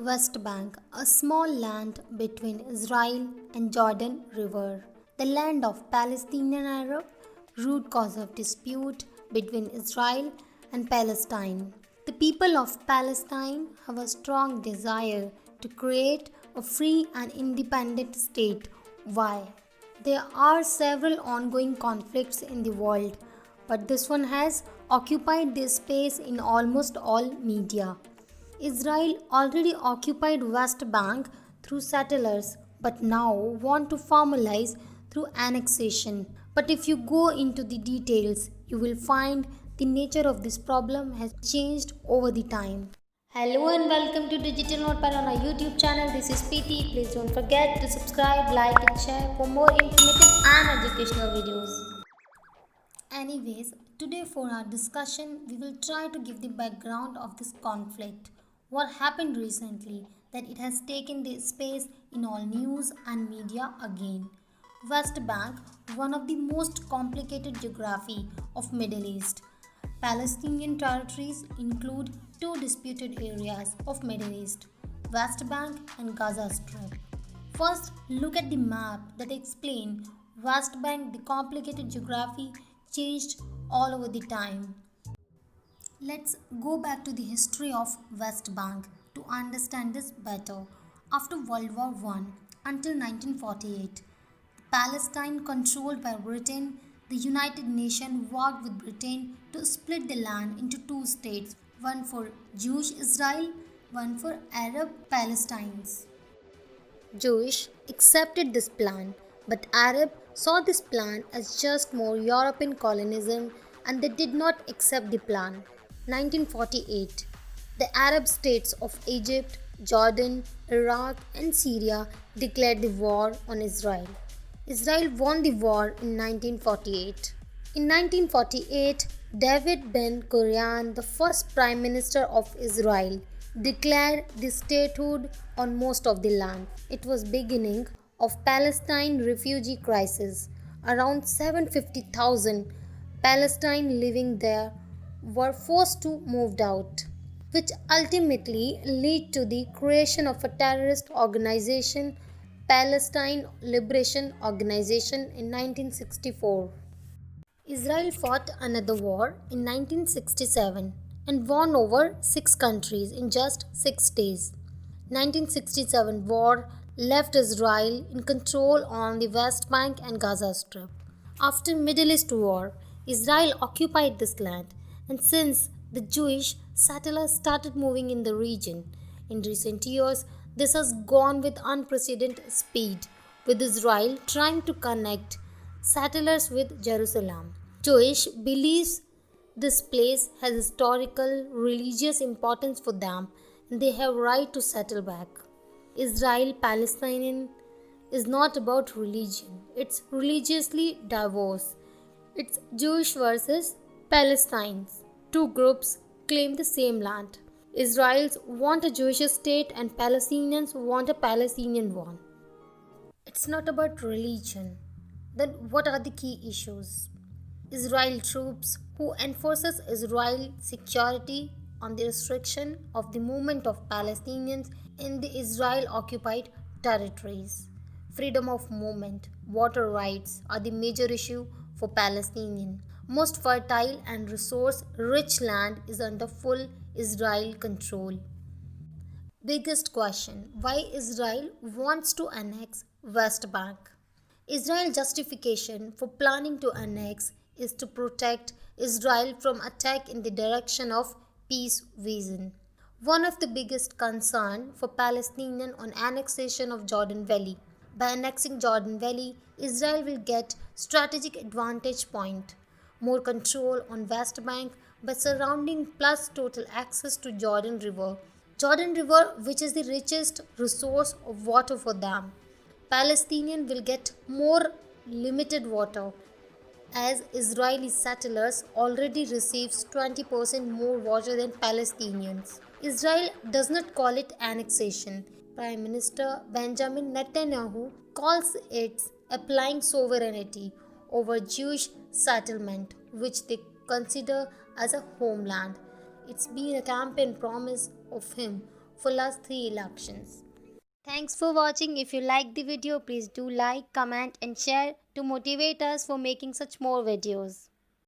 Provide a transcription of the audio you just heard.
West Bank, a small land between Israel and Jordan River, the land of Palestinian Arab, root cause of dispute between Israel and Palestine. The people of Palestine have a strong desire to create a free and independent state. Why? There are several ongoing conflicts in the world, but this one has occupied this space in almost all media. Israel already occupied West Bank through settlers but now want to formalize through annexation. But if you go into the details, you will find the nature of this problem has changed over the time. Hello and welcome to Digital Notepad on our YouTube channel. This is PT. Please don't forget to subscribe, like and share for more informative and educational videos. Anyways, today for our discussion, we will try to give the background of this conflict. What happened recently that it has taken the space in all news and media again. West Bank, one of the most complicated geography of Middle East. Palestinian territories include two disputed areas of Middle East, West Bank and Gaza Strip. First, look at the map that explain West Bank, the complicated geography changed all over the time. Let's go back to the history of West Bank to understand this better. After World War I until 1948, Palestine controlled by Britain, the United Nations worked with Britain to split the land into two states, one for Jewish Israel, one for Arab Palestines. Jewish accepted this plan, but Arab saw this plan as just more European colonialism and they did not accept the plan. 1948. The Arab states of Egypt, Jordan, Iraq, and Syria declared the war on Israel. Israel won the war in 1948. In 1948, David Ben Gurion, the first Prime Minister of Israel, declared the statehood on most of the land. It was beginning of Palestine refugee crisis. Around 750,000 Palestine living there were forced to move out, which ultimately led to the creation of a terrorist organization, Palestine Liberation Organization in 1964. Israel fought another war in 1967 and won over 6 countries in just 6 days. 1967 war left Israel in control on the West Bank and Gaza Strip. After Middle East war, Israel occupied this land and since the Jewish settlers started moving in the region. In recent years, this has gone with unprecedented speed, with Israel trying to connect settlers with Jerusalem. Jewish believes this place has historical religious importance for them and they have right to settle back. Israel Palestinian is not about religion. It's religiously diverse. It's Jewish versus Palestinians. Two groups claim the same land. Israelis want a Jewish state and Palestinians want a Palestinian one. It's not about religion. Then what are the key issues? Israel troops who enforces Israel security on the restriction of the movement of Palestinians in the Israel occupied territories. Freedom of movement, water rights are the major issue for Palestinians. Most fertile and resource rich land is under full Israel control. Biggest question, why Israel wants to annex West Bank? Israel justification for planning to annex is to protect Israel from attack in the direction of peace vision. One of the biggest concern for Palestinians on annexation of Jordan Valley. By annexing Jordan Valley, Israel will get strategic advantage point, more control on West Bank by surrounding plus total access to Jordan River. Jordan River which is the richest resource of water for them. Palestinians will get more limited water as Israeli settlers already receives 20% more water than Palestinians. Israel does not call it annexation. Prime Minister Benjamin Netanyahu calls it applying sovereignty over Jewish settlement, which they consider as a homeland. It's been a campaign promise of him for last 3 elections. Thanks for watching. If you like the video, please do like, comment and share to motivate us for making such more videos.